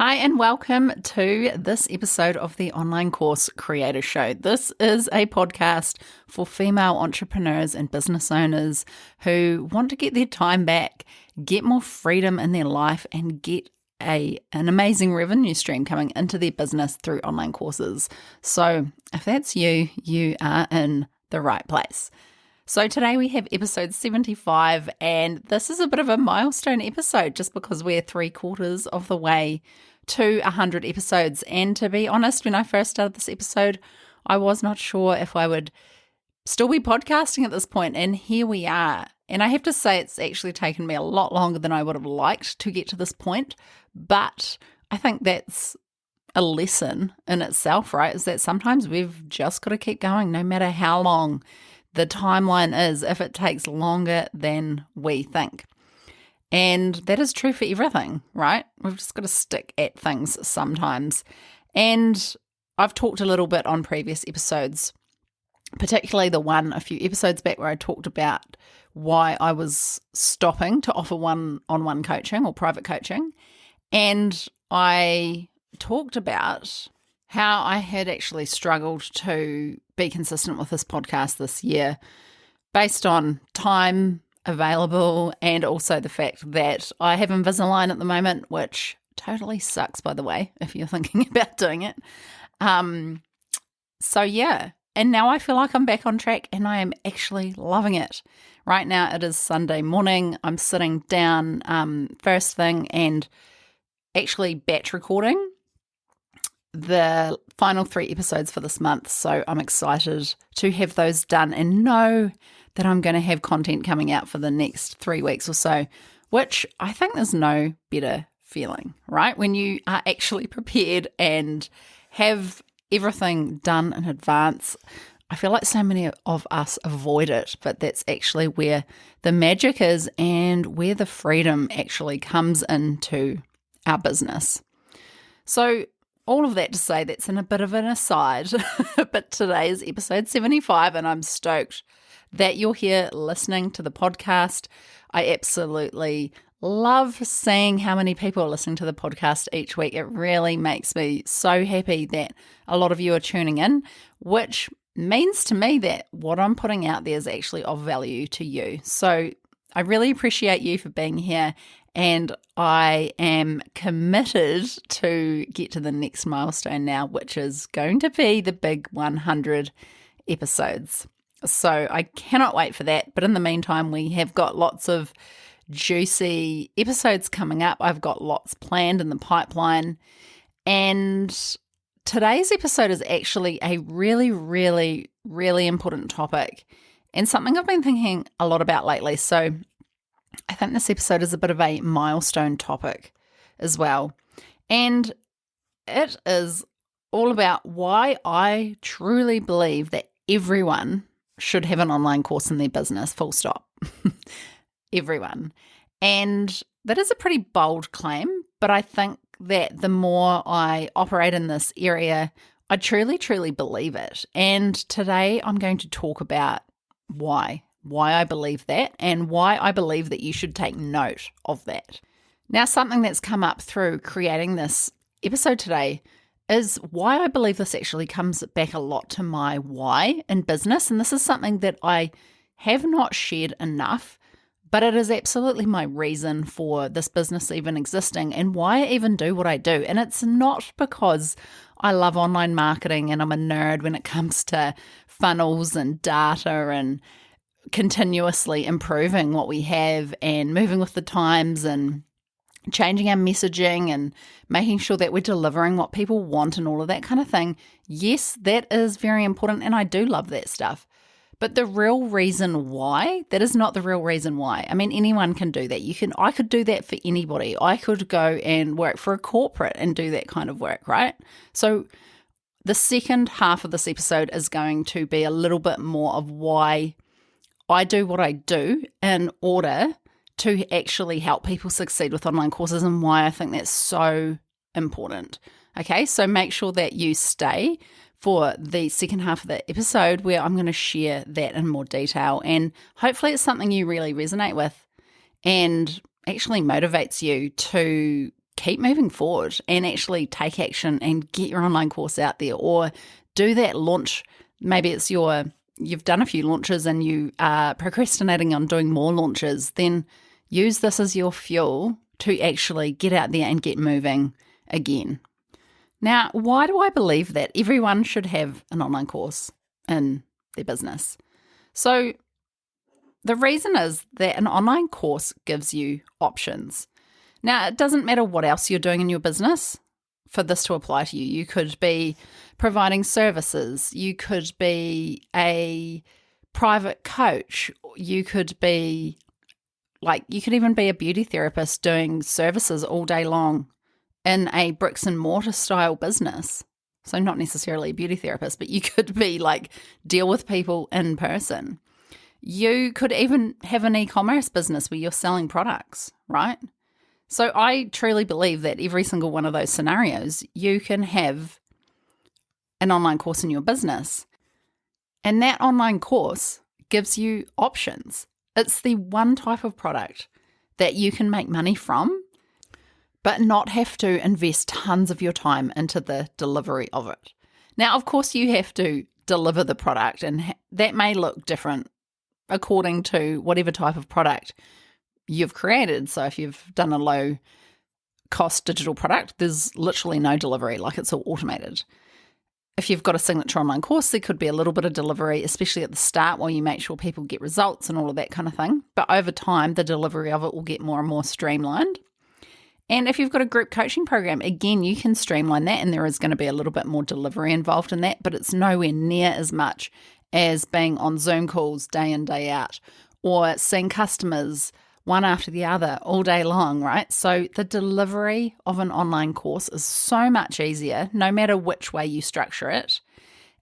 Hi, and welcome to this episode of the Online Course Creator Show. This is a podcast for female entrepreneurs and business owners who want to get their time back, get more freedom in their life, and get an amazing revenue stream coming into their business through online courses. So if that's you, you are in the right place. So today we have episode 75, and this is a bit of a milestone episode just because we're 3/4 of the way to 100 episodes. And to be honest, when I first started this episode, I was not sure if I would still be podcasting at this point, and here we are. And I have to say it's actually taken me a lot longer than I would have liked to get to this point, but I think that's a lesson in itself, right? Is that sometimes we've just got to keep going no matter how long the timeline is, if it takes longer than we think. And that is true for everything, right? We've just got to stick at things sometimes. And I've talked a little bit on previous episodes, particularly the one a few episodes back where I talked about why I was stopping to offer one-on-one coaching or private coaching. And I talked about how I had actually struggled to be consistent with this podcast this year based on time available and also the fact that I have Invisalign at the moment, which totally sucks, by the way, if you're thinking about doing it. So yeah, and now I feel like I'm back on track and I am actually loving it. Right now it is Sunday morning. I'm sitting down first thing and actually batch recording the final 3 episodes for this month. So I'm excited to have those done and know that I'm going to have content coming out for the next 3 weeks or so, which I think there's no better feeling, right? When you are actually prepared and have everything done in advance. I feel like so many of us avoid it, but that's actually where the magic is and where the freedom actually comes into our business. So all of that to say, that's in a bit of an aside, but today is episode 75 and I'm stoked that you're here listening to the podcast. I absolutely love seeing how many people are listening to the podcast each week. It really makes me so happy that a lot of you are tuning in, which means to me that what I'm putting out there is actually of value to you. So I really appreciate you for being here, and I am committed to get to the next milestone now, which is going to be the big 100 episodes. So I cannot wait for that. But in the meantime, we have got lots of juicy episodes coming up. I've got lots planned in the pipeline. And today's episode is actually a really, really, really important topic and something I've been thinking a lot about lately. So I think this episode is a bit of a milestone topic as well. And it is all about why I truly believe that everyone should have an online course in their business, full stop. Everyone. And that is a pretty bold claim, but I think that the more I operate in this area, I truly, truly believe it. And today I'm going to talk about why I believe that and why I believe that you should take note of that. Now, something that's come up through creating this episode today is why I believe this actually comes back a lot to my why in business. And this is something that I have not shared enough, but it is absolutely my reason for this business even existing and why I even do what I do. And it's not because I love online marketing and I'm a nerd when it comes to funnels and data and continuously improving what we have and moving with the times and changing our messaging and making sure that we're delivering what people want and all of that kind of thing. Yes, that is very important and I do love that stuff. But the real reason why, that is not the real reason why. I mean, anyone can do that. I could do that for anybody. I could go and work for a corporate and do that kind of work, right? So the second half of this episode is going to be a little bit more of why I do what I do in order to actually help people succeed with online courses and why I think that's so important. Okay, so make sure that you stay for the second half of the episode where I'm going to share that in more detail, and hopefully it's something you really resonate with and actually motivates you to keep moving forward and actually take action and get your online course out there, or do that launch. Maybe it's you've done a few launches and you are procrastinating on doing more launches. Then use this as your fuel to actually get out there and get moving again. Now, why do I believe that everyone should have an online course in their business? So the reason is that an online course gives you options. Now, it doesn't matter what else you're doing in your business for this to apply to you. You could be providing services. You could be a private coach. You could be you could even be a beauty therapist doing services all day long in a bricks and mortar style business. So not necessarily a beauty therapist, but you could be deal with people in person. You could even have an e-commerce business where you're selling products, right? So I truly believe that every single one of those scenarios, you can have an online course in your business. And that online course gives you options. It's the one type of product that you can make money from, but not have to invest tons of your time into the delivery of it. Now, of course, you have to deliver the product, and that may look different according to whatever type of product you've created. So if you've done a low cost digital product, there's literally no delivery, it's all automated. If you've got a signature online course, there could be a little bit of delivery, especially at the start while you make sure people get results and all of that kind of thing. But over time, the delivery of it will get more and more streamlined. And if you've got a group coaching program, again, you can streamline that, and there is going to be a little bit more delivery involved in that, but it's nowhere near as much as being on Zoom calls day in, day out, or seeing customers one after the other all day long, right? So the delivery of an online course is so much easier, no matter which way you structure it.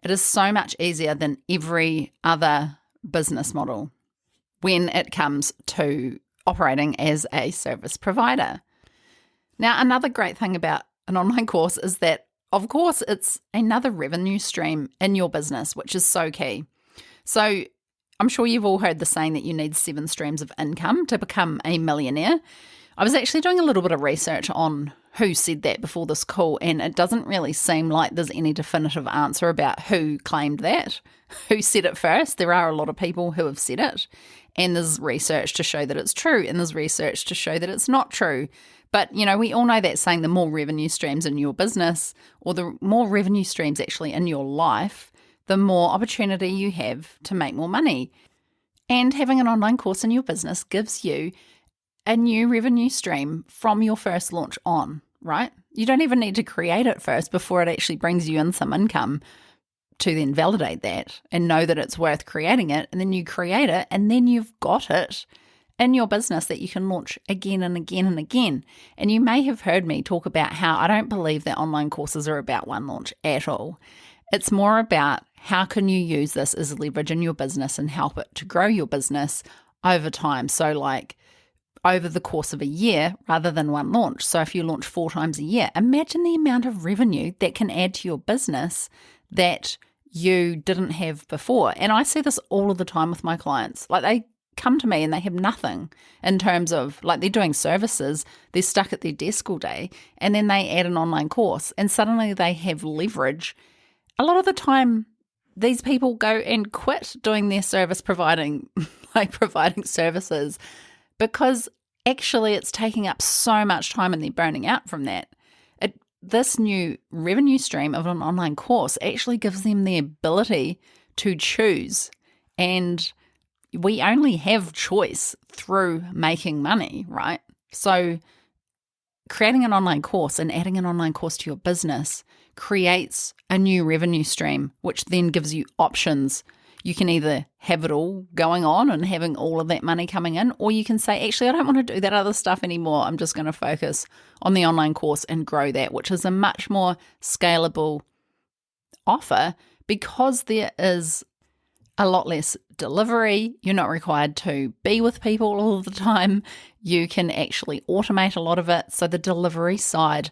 It is so much easier than every other business model when it comes to operating as a service provider. Now, another great thing about an online course is that, of course, it's another revenue stream in your business, which is so key. So I'm sure you've all heard the saying that you need 7 streams of income to become a millionaire. I was actually doing a little bit of research on who said that before this call, and it doesn't really seem like there's any definitive answer about who claimed that, who said it first. There are a lot of people who have said it, and there's research to show that it's true, and there's research to show that it's not true. But, we all know that saying, the more revenue streams in your business, or the more revenue streams actually in your life, the more opportunity you have to make more money. And having an online course in your business gives you a new revenue stream from your first launch on, right? You don't even need to create it first before it actually brings you in some income to then validate that and know that it's worth creating it. And then you create it, and then you've got it in your business that you can launch again and again and again. And you may have heard me talk about how I don't believe that online courses are about one launch at all. It's more about how can you use this as leverage in your business and help it to grow your business over time. So over the course of a year rather than one launch. So if you launch 4 times a year, imagine the amount of revenue that can add to your business that you didn't have before. And I see this all of the time with my clients. They come to me and they have nothing in terms of they're doing services, they're stuck at their desk all day, and then they add an online course and suddenly they have leverage. A lot of the time, these people go and quit doing their service providing services because actually it's taking up so much time and they're burning out from that. This new revenue stream of an online course actually gives them the ability to choose, and we only have choice through making money, right? So creating an online course and adding an online course to your business creates a new revenue stream, which then gives you options. You can either have it all going on and having all of that money coming in, or you can say, actually, I don't want to do that other stuff anymore. I'm just going to focus on the online course and grow that, which is a much more scalable offer because there is a lot less delivery. You're not required to be with people all of the time. You can actually automate a lot of it. So the delivery side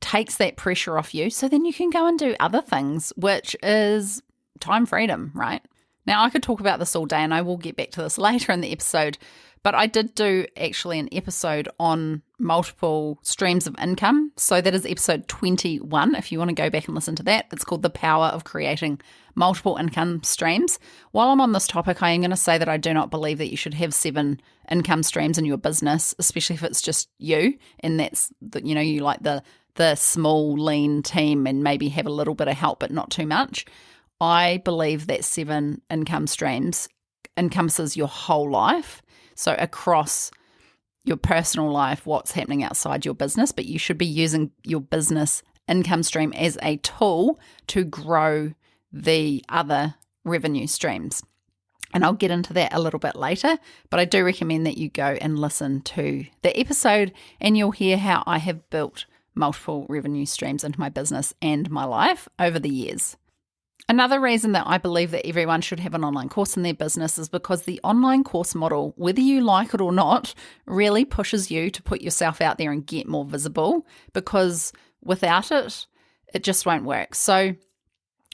takes that pressure off you. So then you can go and do other things, which is time freedom, right? Now, I could talk about this all day, and I will get back to this later in the episode, But I did do actually an episode on multiple streams of income. So that is episode 21. If you want to go back and listen to that, it's called The Power of Creating Multiple Income Streams. While I'm on this topic, I am going to say that I do not believe that you should have 7 income streams in your business, especially if it's just you. And that's, you like the small, lean team and maybe have a little bit of help, but not too much. I believe that 7 income streams encompasses your whole life. So across your personal life, what's happening outside your business, but you should be using your business income stream as a tool to grow the other revenue streams. And I'll get into that a little bit later, but I do recommend that you go and listen to the episode and you'll hear how I have built multiple revenue streams into my business and my life over the years. Another reason that I believe that everyone should have an online course in their business is because the online course model, whether you like it or not, really pushes you to put yourself out there and get more visible, because without it, it just won't work. So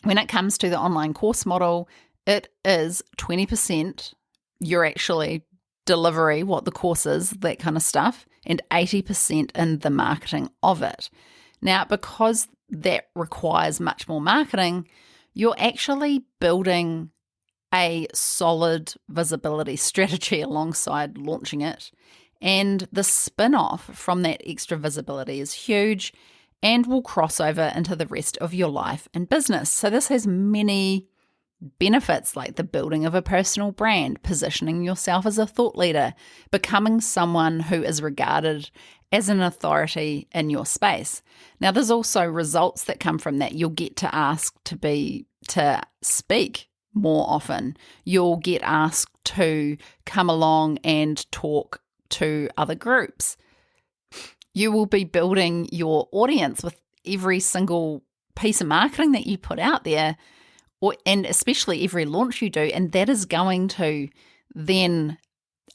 when it comes to the online course model, it is 20% your actually delivery, what the course is, that kind of stuff, and 80% in the marketing of it. Now, because that requires much more marketing, you're actually building a solid visibility strategy alongside launching it. And the spin-off from that extra visibility is huge and will cross over into the rest of your life and business. So this has many benefits, like the building of a personal brand, positioning yourself as a thought leader, becoming someone who is regarded as an authority in your space. Now, there's also results that come from that. You'll get to ask to speak more often. You'll get asked to come along and talk to other groups. You will be building your audience with every single piece of marketing that you put out there, and especially every launch you do, and that is going to then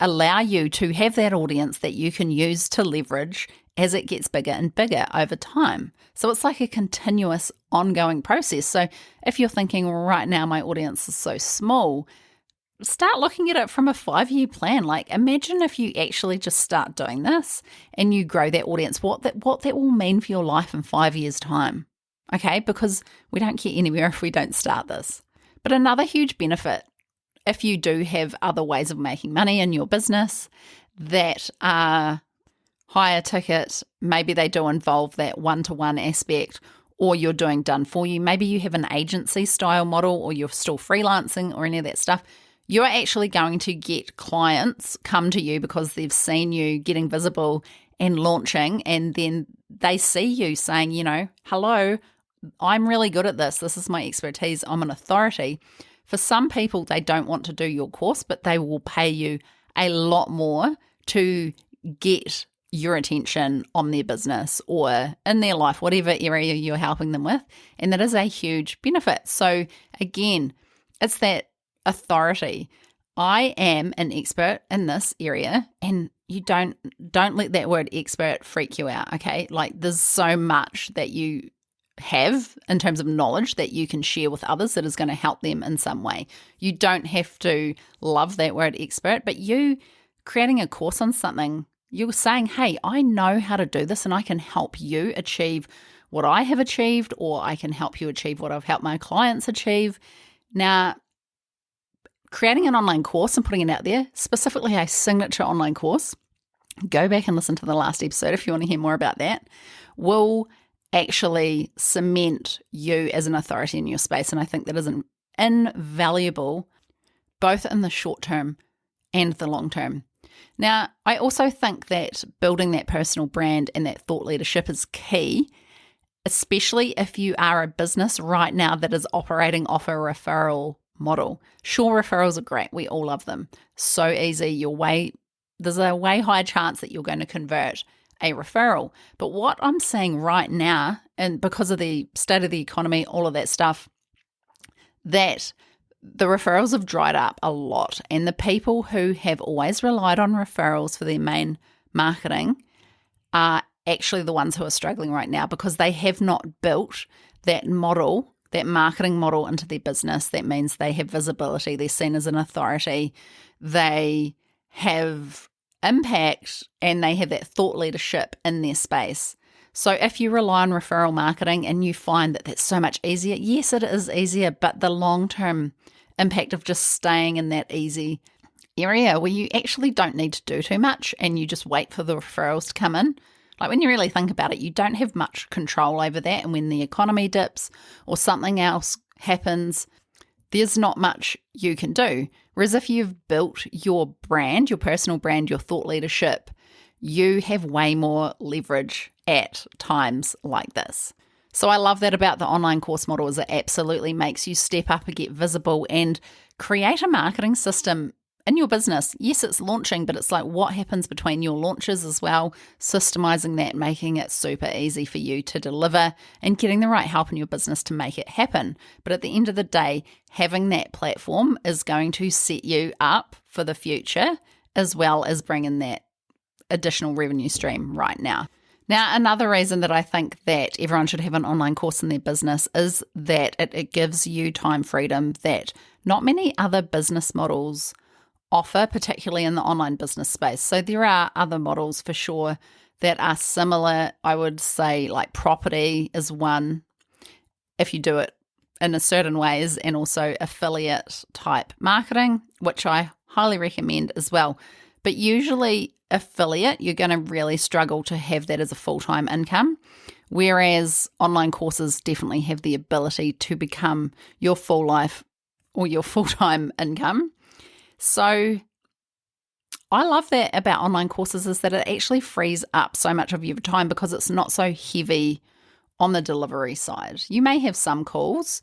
allow you to have that audience that you can use to leverage as it gets bigger and bigger over time. So it's like a continuous ongoing process. So if you're thinking, right now my audience is so small, start looking at it from a 5-year plan. Like, imagine if you actually just start doing this and you grow that audience, what that will mean for your life in 5 years' time. Okay, because we don't get anywhere if we don't start this. But another huge benefit, if you do have other ways of making money in your business that are higher ticket, maybe they do involve that one-to-one aspect, or you're doing done for you. Maybe you have an agency style model, or you're still freelancing or any of that stuff. You're actually going to get clients come to you because they've seen you getting visible and launching, and then they see you saying, hello, I'm really good at this. This is my expertise. I'm an authority. For some people, they don't want to do your course, but they will pay you a lot more to get your attention on their business or in their life, whatever area you're helping them with. And that is a huge benefit. So again, it's that authority. I am an expert in this area, and you don't let that word expert freak you out, okay? Like, there's so much that you have in terms of knowledge that you can share with others that is going to help them in some way. You don't have to love that word expert, but you creating a course on something, you're saying, hey, I know how to do this and I can help you achieve what I have achieved, or I can help you achieve what I've helped my clients achieve. Now, creating an online course and putting it out there, specifically a signature online course, go back and listen to the last episode if you want to hear more about that, will actually cement you as an authority in your space. And I think that is invaluable, both in the short term and the long term. Now, I also think that building that personal brand and that thought leadership is key, especially if you are a business right now that is operating off a referral model. Sure, referrals are great. We all love them. So easy. There's a way higher chance that you're going to convert a referral. But what I'm seeing right now, and because of the state of the economy, all of that stuff, that the referrals have dried up a lot. And the people who have always relied on referrals for their main marketing are actually the ones who are struggling right now, because they have not built that model, that marketing model into their business. That means they have visibility. They're seen as an authority. They have impact and they have that thought leadership in their space. So if you rely on referral marketing and you find that that's so much easier, yes, it is easier, but the long-term impact of just staying in that easy area where you actually don't need to do too much and you just wait for the referrals to come in. Like when you really think about it, you don't have much control over that. And when the economy dips or something else happens, there's not much you can do. Whereas if you've built your brand, your personal brand, your thought leadership, you have way more leverage at times like this. So I love that about the online course model is it absolutely makes you step up and get visible and create a marketing system in your business. Yes, it's launching, but it's like what happens between your launches as well, systemizing that, making it super easy for you to deliver and getting the right help in your business to make it happen. But at the end of the day, having that platform is going to set you up for the future as well as bring in that additional revenue stream right now. Now, another reason that I think that everyone should have an online course in their business is that it gives you time freedom that not many other business models offer, particularly in the online business space. So there are other models for sure that are similar. I would say like property is one if you do it in a certain ways, and also affiliate type marketing, which I highly recommend as well. But usually affiliate, you're going to really struggle to have that as a full-time income, whereas online courses definitely have the ability to become your full life or your full-time income. So I love that about online courses is that it actually frees up so much of your time because it's not so heavy on the delivery side. You may have some calls,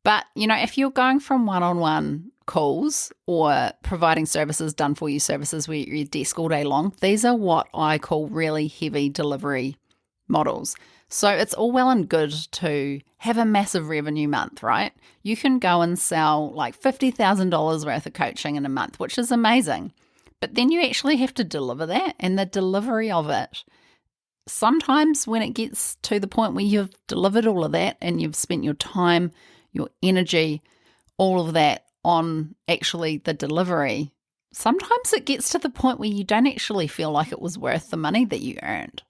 but if you're going from one-on-one calls or providing services, done for you services where you're at your desk all day long, these are what I call really heavy delivery models. So it's all well and good to have a massive revenue month, right? You can go and sell like $50,000 worth of coaching in a month, which is amazing. But then you actually have to deliver that, and the delivery of it, sometimes when it gets to the point where you've delivered all of that and you've spent your time, your energy, all of that on actually the delivery, sometimes it gets to the point where you don't actually feel like it was worth the money that you earned.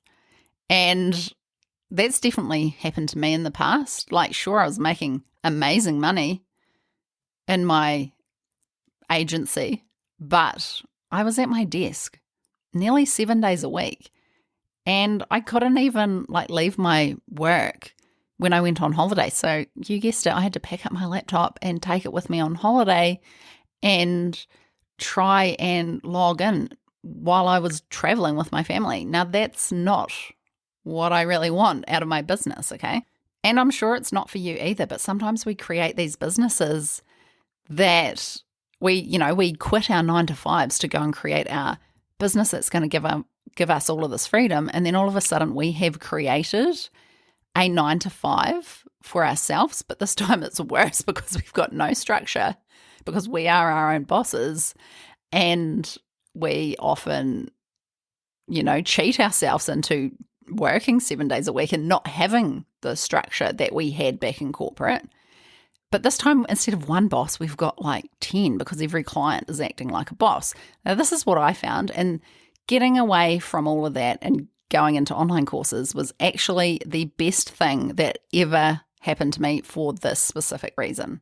And that's definitely happened to me in the past. Like, sure, I was making amazing money in my agency, but I was at my desk nearly 7 days a week. And I couldn't even leave my work when I went on holiday. So you guessed it, I had to pick up my laptop and take it with me on holiday and try and log in while I was traveling with my family. Now, that's not what I really want out of my business, okay? And I'm sure it's not for you either, but sometimes we create these businesses that we quit our 9-to-5s to go and create our business that's going to give us all of this freedom. And then all of a sudden we have created a 9-to-5 for ourselves, but this time it's worse because we've got no structure, because we are our own bosses, and we often, cheat ourselves into working 7 days a week and not having the structure that we had back in corporate. But this time, instead of one boss, we've got 10 because every client is acting like a boss. Now, this is what I found, and getting away from all of that and going into online courses was actually the best thing that ever happened to me for this specific reason.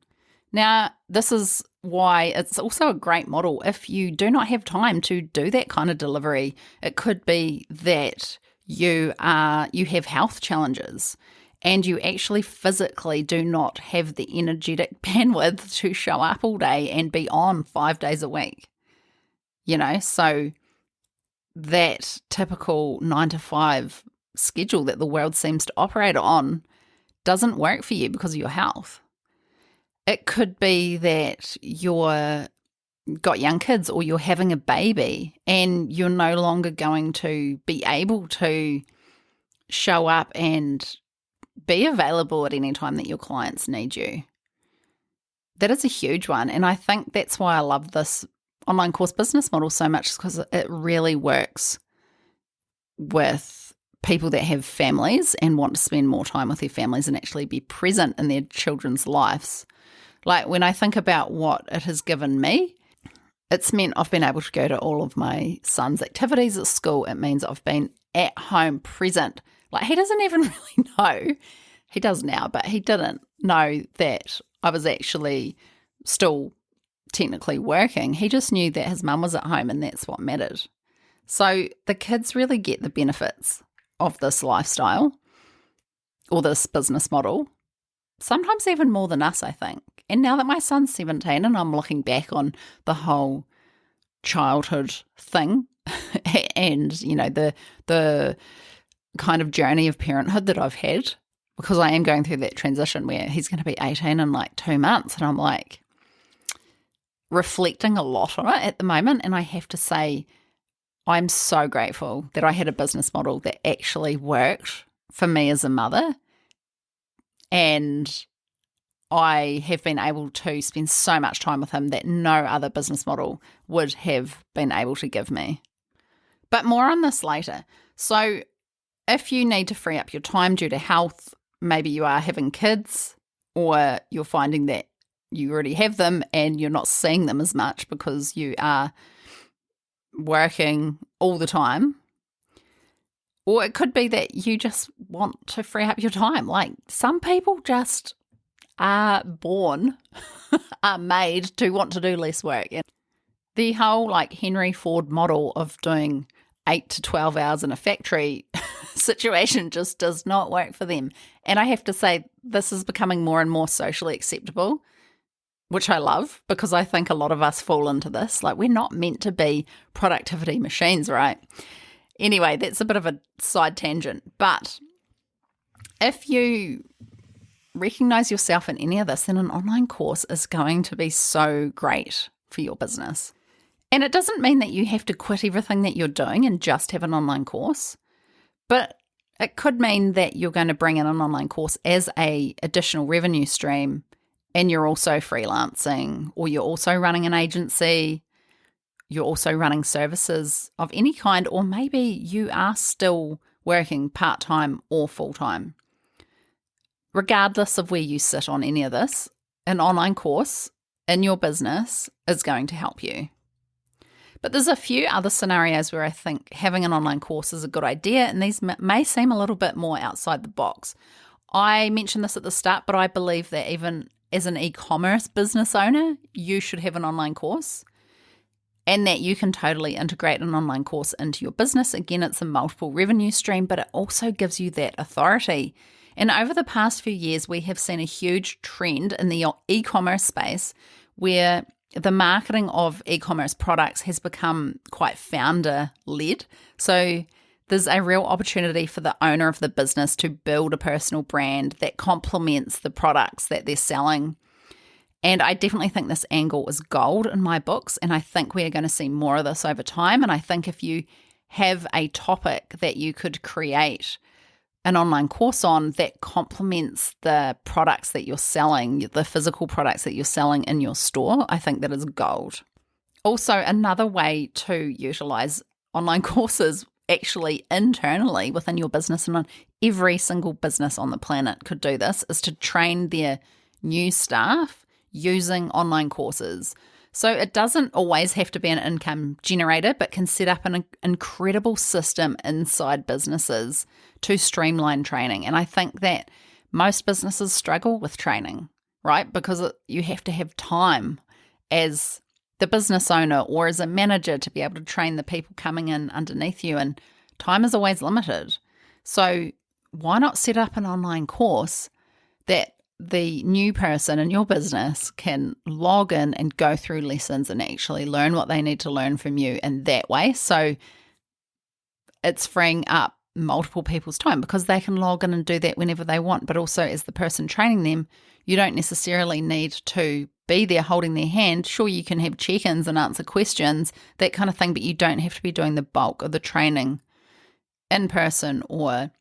Now, this is why it's also a great model if you do not have time to do that kind of delivery. It could be that you have health challenges and you actually physically do not have the energetic bandwidth to show up all day and be on 5 days a week. So that typical 9-to-5 schedule that the world seems to operate on doesn't work for you because of your health. It could be that you're got young kids or you're having a baby and you're no longer going to be able to show up and be available at any time that your clients need you. That is a huge one. And I think that's why I love this online course business model so much, because it really works with people that have families and want to spend more time with their families and actually be present in their children's lives. When I think about what it has given me, It's meant I've been able to go to all of my son's activities at school. It means I've been at home present. Like, he doesn't even really know. He does now, but he didn't know that I was actually still technically working. He just knew that his mum was at home and that's what mattered. So the kids really get the benefits of this lifestyle or this business model, sometimes even more than us, I think. And now that my son's 17 and I'm looking back on the whole childhood thing and, you know, the kind of journey of parenthood that I've had, because I am going through that transition where he's going to be 18 in like 2 months, and I'm like reflecting a lot on it at the moment. And I have to say, I'm so grateful that I had a business model that actually worked for me as a mother. And I have been able to spend so much time with him that no other business model would have been able to give me. But more on this later. So if you need to free up your time due to health, maybe you are having kids, or you're finding that you already have them and you're not seeing them as much because you are working all the time. Or it could be that you just want to free up your time. Like, some people just are born, are made to want to do less work. And the whole like Henry Ford model of doing 8 to 12 hours in a factory situation just does not work for them. And I have to say, this is becoming more and more socially acceptable, which I love, because I think a lot of us fall into this. Like, we're not meant to be productivity machines, right? Anyway, that's a bit of a side tangent. But if you recognize yourself in any of this, then an online course is going to be so great for your business. And it doesn't mean that you have to quit everything that you're doing and just have an online course, but it could mean that you're going to bring in an online course as a additional revenue stream, and you're also freelancing, or you're also running an agency, you're also running services of any kind, or maybe you are still working part-time or full-time. Regardless of where you sit on any of this, an online course in your business is going to help you. But there's a few other scenarios where I think having an online course is a good idea, and these may seem a little bit more outside the box. I mentioned this at the start, but I believe that even as an e-commerce business owner, you should have an online course, and that you can totally integrate an online course into your business. Again, it's a multiple revenue stream, but it also gives you that authority. And over the past few years, we have seen a huge trend in the e-commerce space where the marketing of e-commerce products has become quite founder-led. So there's a real opportunity for the owner of the business to build a personal brand that complements the products that they're selling. And I definitely think this angle is gold in my books, and I think we are going to see more of this over time. And I think if you have a topic that you could create an online course on that complements the products that you're selling, the physical products that you're selling in your store, I think that is gold. Also, another way to utilize online courses actually internally within your business, and on every single business on the planet could do this, is to train their new staff using online courses. So it doesn't always have to be an income generator, but can set up an incredible system inside businesses to streamline training. And I think that most businesses struggle with training, right? Because you have to have time as the business owner or as a manager to be able to train the people coming in underneath you, and time is always limited. So why not set up an online course that the new person in your business can log in and go through lessons and actually learn what they need to learn from you in that way? So it's freeing up multiple people's time because they can log in and do that whenever they want. But also, as the person training them, you don't necessarily need to be there holding their hand. Sure, you can have check-ins and answer questions, that kind of thing, but you don't have to be doing the bulk of the training in person or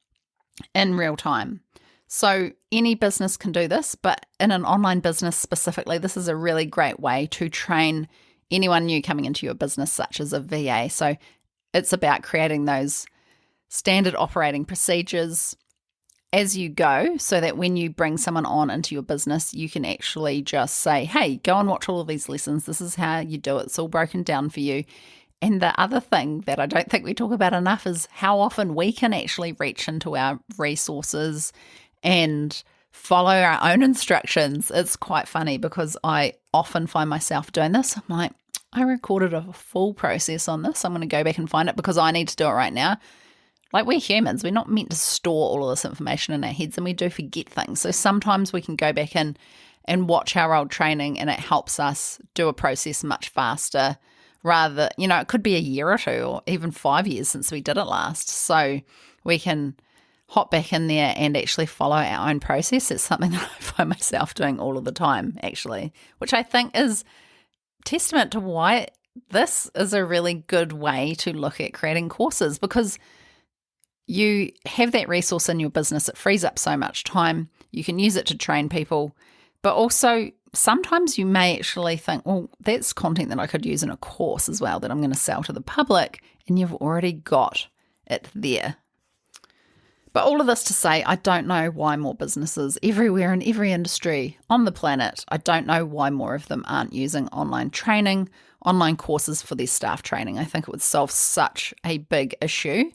in real time. So any business can do this, but in an online business specifically, this is a really great way to train anyone new coming into your business, such as a VA. So it's about creating those standard operating procedures, as you go, so that when you bring someone on into your business, you can actually just say, hey, go and watch all of these lessons. This is how you do it. It's all broken down for you. And the other thing that I don't think we talk about enough is how often we can actually reach into our resources and follow our own instructions. It's quite funny because I often find myself doing this. I'm like, I recorded a full process on this. I'm going to go back and find it because I need to do it right now. Like, we're humans, we're not meant to store all of this information in our heads, and we do forget things. So sometimes we can go back in and watch our old training, and it helps us do a process much faster. Rather, it could be a year or two or even 5 years since we did it last. So we can hop back in there and actually follow our own process. It's something that I find myself doing all of the time, actually, which I think is testament to why this is a really good way to look at creating courses, because you have that resource in your business. It frees up so much time. You can use it to train people, but also sometimes you may actually think, well, that's content that I could use in a course as well that I'm going to sell to the public, and you've already got it there. But all of this to say, I don't know why more businesses everywhere in every industry on the planet, I don't know why more of them aren't using online training, online courses for their staff training. I think it would solve such a big issue.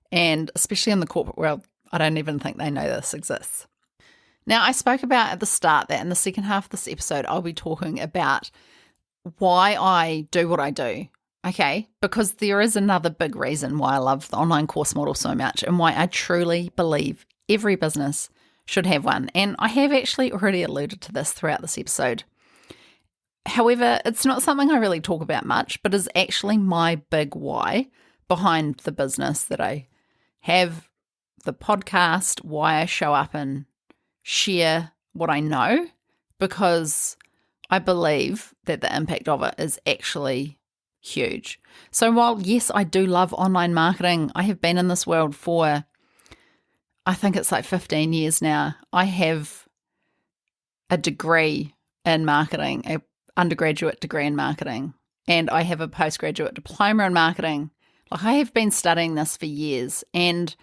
And especially in the corporate world, I don't even think they know this exists. Now, I spoke about at the start that in the second half of this episode, I'll be talking about why I do what I do. Okay, because there is another big reason why I love the online course model so much, and why I truly believe every business should have one. And I have actually already alluded to this throughout this episode. However, it's not something I really talk about much, but is actually my big why behind the business that I have, the podcast, why I show up and share what I know, because I believe that the impact of it is actually huge. So while, yes, I do love online marketing, I have been in this world for, I think it's like 15 years now. I have a degree in marketing, an undergraduate degree in marketing, and I have a postgraduate diploma in marketing. Like, I have been studying this for years. And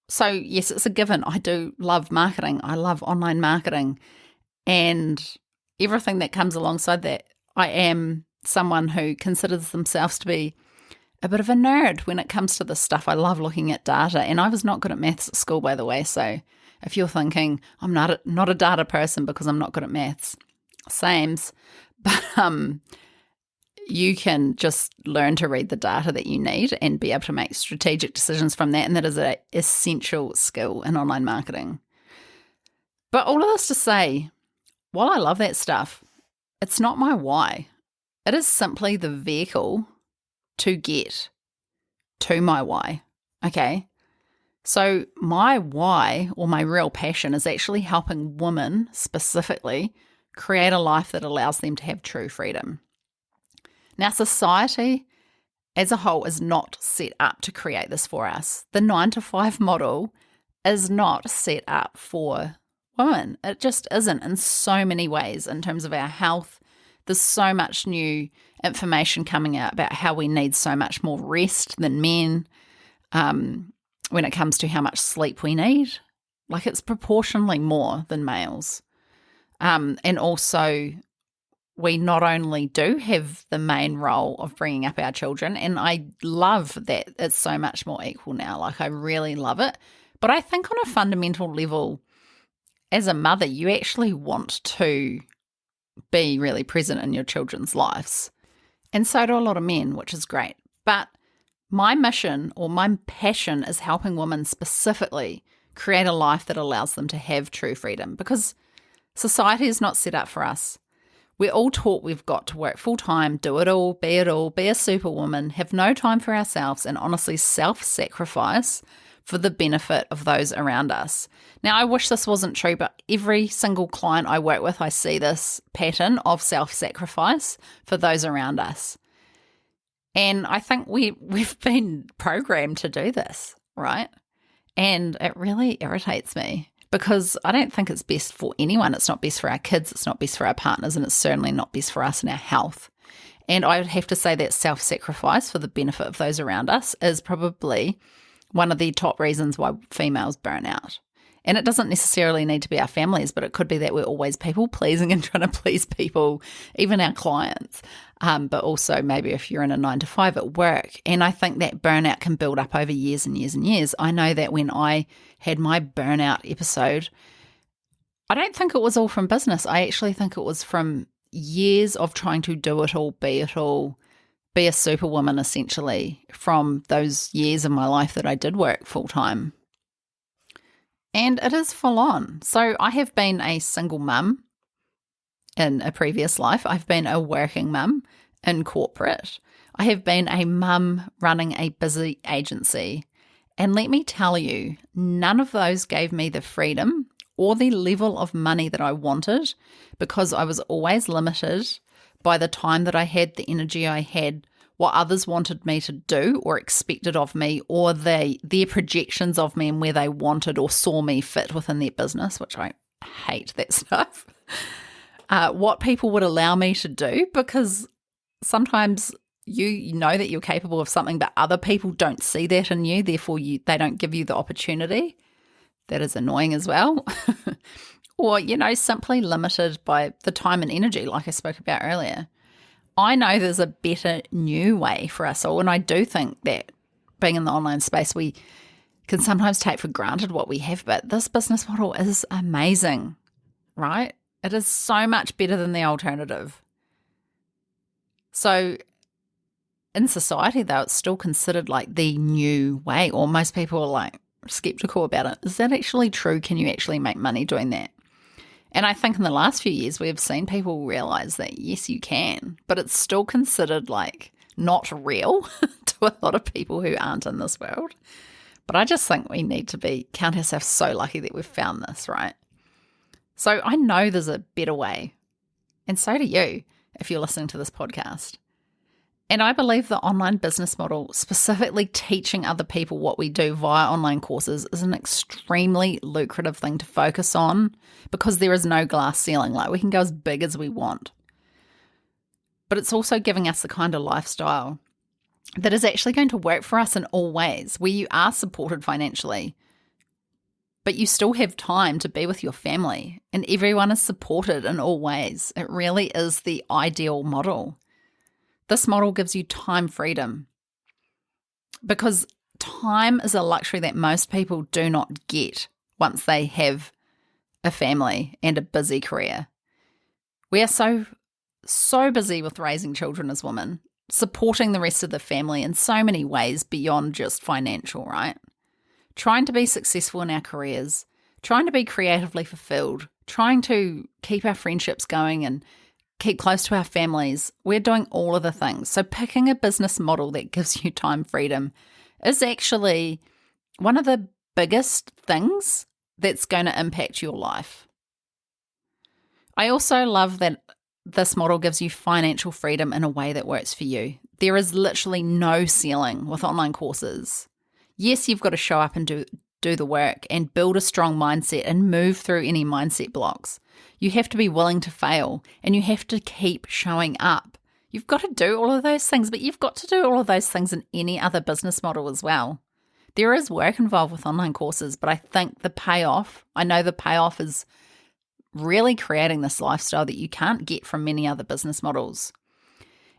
so, yes, it's a given. I do love marketing. I love online marketing and everything that comes alongside that. I am someone who considers themselves to be a bit of a nerd when it comes to this stuff. I love looking at data, and I was not good at maths at school, by the way. So if you're thinking I'm not a data person because I'm not good at maths, sames. But you can just learn to read the data that you need and be able to make strategic decisions from that. And that is an essential skill in online marketing. But all of this to say, while I love that stuff, it's not my why. It is simply the vehicle to get to my why. Okay. So my why, or my real passion, is actually helping women specifically create a life that allows them to have true freedom. Now, society as a whole is not set up to create this for us. The 9-to-5 model is not set up for women. It just isn't in so many ways in terms of our health. There's so much new information coming out about how we need so much more rest than men when it comes to how much sleep we need. Like, it's proportionally more than males. And also, we not only do have the main role of bringing up our children, and I love that it's so much more equal now. Like, I really love it. But I think on a fundamental level, as a mother, you actually want to be really present in your children's lives. And so do a lot of men, which is great. But my mission, or my passion, is helping women specifically create a life that allows them to have true freedom, because society is not set up for us. We're all taught we've got to work full time, do it all, be a superwoman, have no time for ourselves, and honestly self-sacrifice for the benefit of those around us. Now, I wish this wasn't true, but every single client I work with, I see this pattern of self-sacrifice for those around us. And I think we've been programmed to do this, right? And it really irritates me, because I don't think it's best for anyone. It's not best for our kids, it's not best for our partners, and it's certainly not best for us and our health. And I would have to say that self-sacrifice for the benefit of those around us is probably one of the top reasons why females burn out. And it doesn't necessarily need to be our families, but it could be that we're always people pleasing and trying to please people, even our clients. But also maybe if you're in a 9 to 5 at work. And I think that burnout can build up over years and years and years. I know that when I had my burnout episode, I don't think it was all from business. I actually think it was from years of trying to do it all, be a superwoman essentially, from those years of my life that I did work full time. And it is full on. So I have been a single mum in a previous life. I've been a working mum in corporate. I have been a mum running a busy agency. And let me tell you, none of those gave me the freedom or the level of money that I wanted, because I was always limited by the time that I had, the energy I had, what others wanted me to do or expected of me, or their projections of me and where they wanted or saw me fit within their business, which I hate that stuff. What people would allow me to do, because sometimes you know that you're capable of something, but other people don't see that in you, therefore they don't give you the opportunity. That is annoying as well. Or, simply limited by the time and energy, like I spoke about earlier. I know there's a better new way for us all, and I do think that being in the online space, we can sometimes take for granted what we have, but this business model is amazing, right? It is so much better than the alternative. So in society, though, it's still considered like the new way, or most people are like skeptical about it. Is that actually true? Can you actually make money doing that? And I think in the last few years, we've seen people realize that, yes, you can, but it's still considered like not real to a lot of people who aren't in this world. But I just think we need to count ourselves so lucky that we've found this, right? So I know there's a better way. And so do you, if you're listening to this podcast. And I believe the online business model, specifically teaching other people what we do via online courses, is an extremely lucrative thing to focus on, because there is no glass ceiling. Like, we can go as big as we want. But it's also giving us the kind of lifestyle that is actually going to work for us in all ways, where you are supported financially, but you still have time to be with your family, and everyone is supported in all ways. It really is the ideal model. This model gives you time freedom, because time is a luxury that most people do not get once they have a family and a busy career. We are so busy with raising children as women, supporting the rest of the family in so many ways beyond just financial, right? Trying to be successful in our careers, trying to be creatively fulfilled, trying to keep our friendships going and keep close to our families. We're doing all of the things. So picking a business model that gives you time freedom is actually one of the biggest things that's going to impact your life. I also love that this model gives you financial freedom in a way that works for you. There is literally no ceiling with online courses. Yes, you've got to show up and do the work and build a strong mindset and move through any mindset blocks. You have to be willing to fail, and you have to keep showing up. You've got to do all of those things, but you've got to do all of those things in any other business model as well. There is work involved with online courses, but I think I know the payoff is really creating this lifestyle that you can't get from many other business models.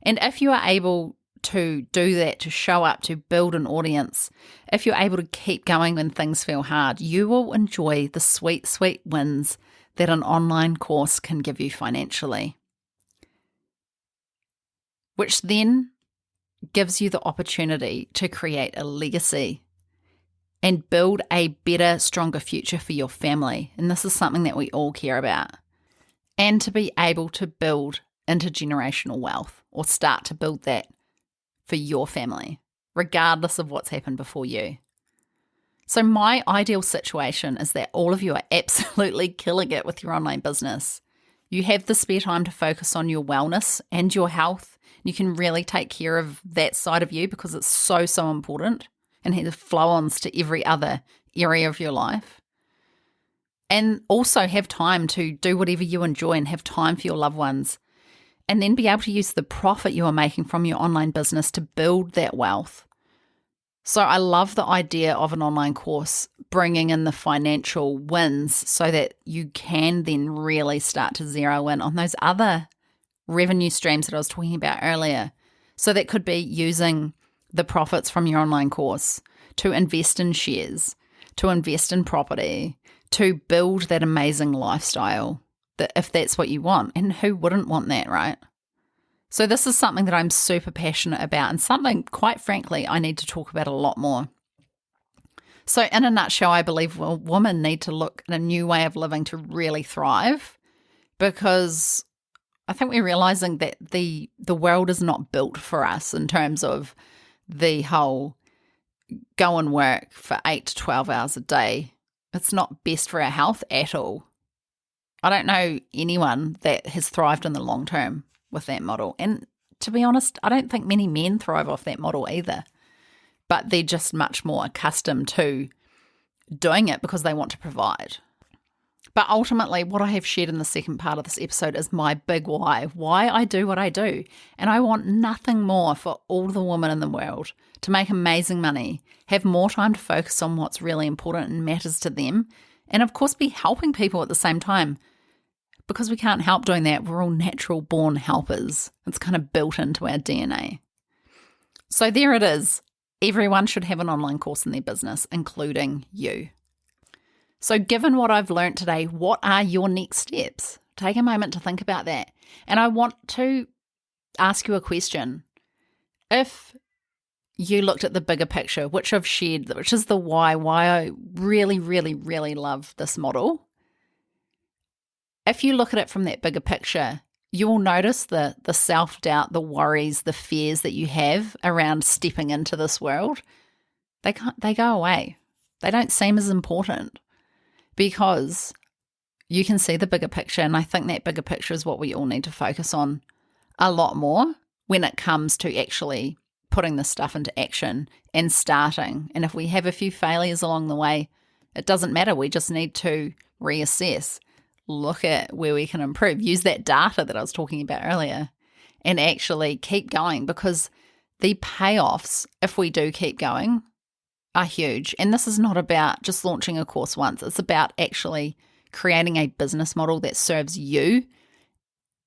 And if you are able to do that, to show up, to build an audience, if you're able to keep going when things feel hard, you will enjoy the sweet, sweet wins that an online course can give you financially, which then gives you the opportunity to create a legacy and build a better, stronger future for your family. And this is something that we all care about. And to be able to build intergenerational wealth, or start to build that for your family, regardless of what's happened before you. So my ideal situation is that all of you are absolutely killing it with your online business. You have the spare time to focus on your wellness and your health. You can really take care of that side of you, because it's so, so important, and has flow-ons to every other area of your life. And also have time to do whatever you enjoy and have time for your loved ones. And then be able to use the profit you are making from your online business to build that wealth So I love the idea of an online course bringing in the financial wins so that you can then really start to zero in on those other revenue streams that I was talking about earlier. So that could be using the profits from your online course to invest in shares, to invest in property, to build that amazing lifestyle, that if that's what you want. And who wouldn't want that, right? So this is something that I'm super passionate about and something, quite frankly, I need to talk about a lot more. So in a nutshell, I believe women need to look at a new way of living to really thrive, because I think we're realizing that the world is not built for us in terms of the whole go and work for 8 to 12 hours a day. It's not best for our health at all. I don't know anyone that has thrived in the long term with that model. And to be honest, I don't think many men thrive off that model either. But they're just much more accustomed to doing it because they want to provide. But ultimately, what I have shared in the second part of this episode is my big why I do what I do. And I want nothing more for all the women in the world to make amazing money, have more time to focus on what's really important and matters to them, and of course be helping people at the same time. Because we can't help doing that. We're all natural born helpers. It's kind of built into our DNA. So there it is. Everyone should have an online course in their business, including you. So given what I've learned today, what are your next steps? Take a moment to think about that. And I want to ask you a question. If you looked at the bigger picture, which I've shared, which is the why I really, really, really love this model. If you look at it from that bigger picture, you will notice the self-doubt, the worries, the fears that you have around stepping into this world. They go away. They don't seem as important because you can see the bigger picture. And I think that bigger picture is what we all need to focus on a lot more when it comes to actually putting this stuff into action and starting. And if we have a few failures along the way, it doesn't matter. We just need to reassess. Look at where we can improve. Use that data that I was talking about earlier and actually keep going, because the payoffs, if we do keep going, are huge. And this is not about just launching a course once. It's about actually creating a business model that serves you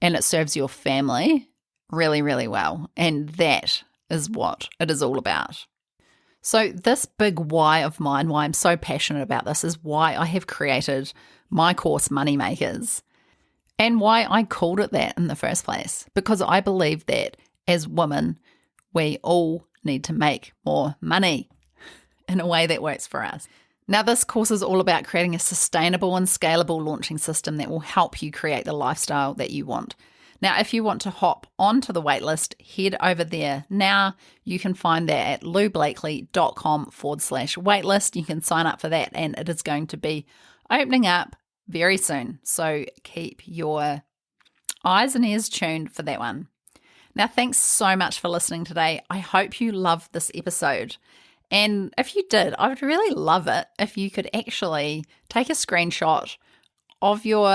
and it serves your family really, really well. And that is what it is all about. So this big why of mine, why I'm so passionate about this, is why I have created my course Moneymakers, and why I called it that in the first place, because I believe that as women, we all need to make more money in a way that works for us. Now, this course is all about creating a sustainable and scalable launching system that will help you create the lifestyle that you want. Now, if you want to hop onto the waitlist, head over there now. You can find that at loublakely.com/waitlist. You can sign up for that, and it is going to be opening up very soon. So keep your eyes and ears tuned for that one. Now, thanks so much for listening today. I hope you loved this episode. And if you did, I would really love it if you could actually take a screenshot of your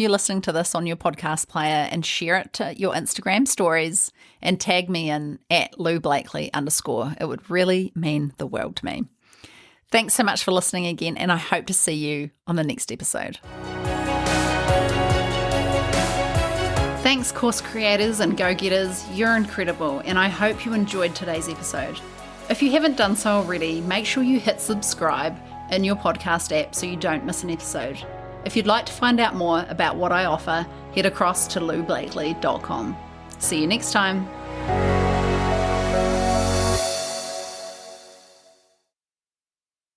listening to this on your podcast player and share it to your Instagram stories and tag me in at @LouBlakely_. It would really mean the world to me. Thanks so much for listening again, and I hope to see you on the next episode. Thanks, course creators and go-getters. You're incredible, and I hope you enjoyed today's episode. If you haven't done so already, make sure you hit subscribe in your podcast app so you don't miss an episode. If you'd like to find out more about what I offer, head across to loublakely.com. See you next time.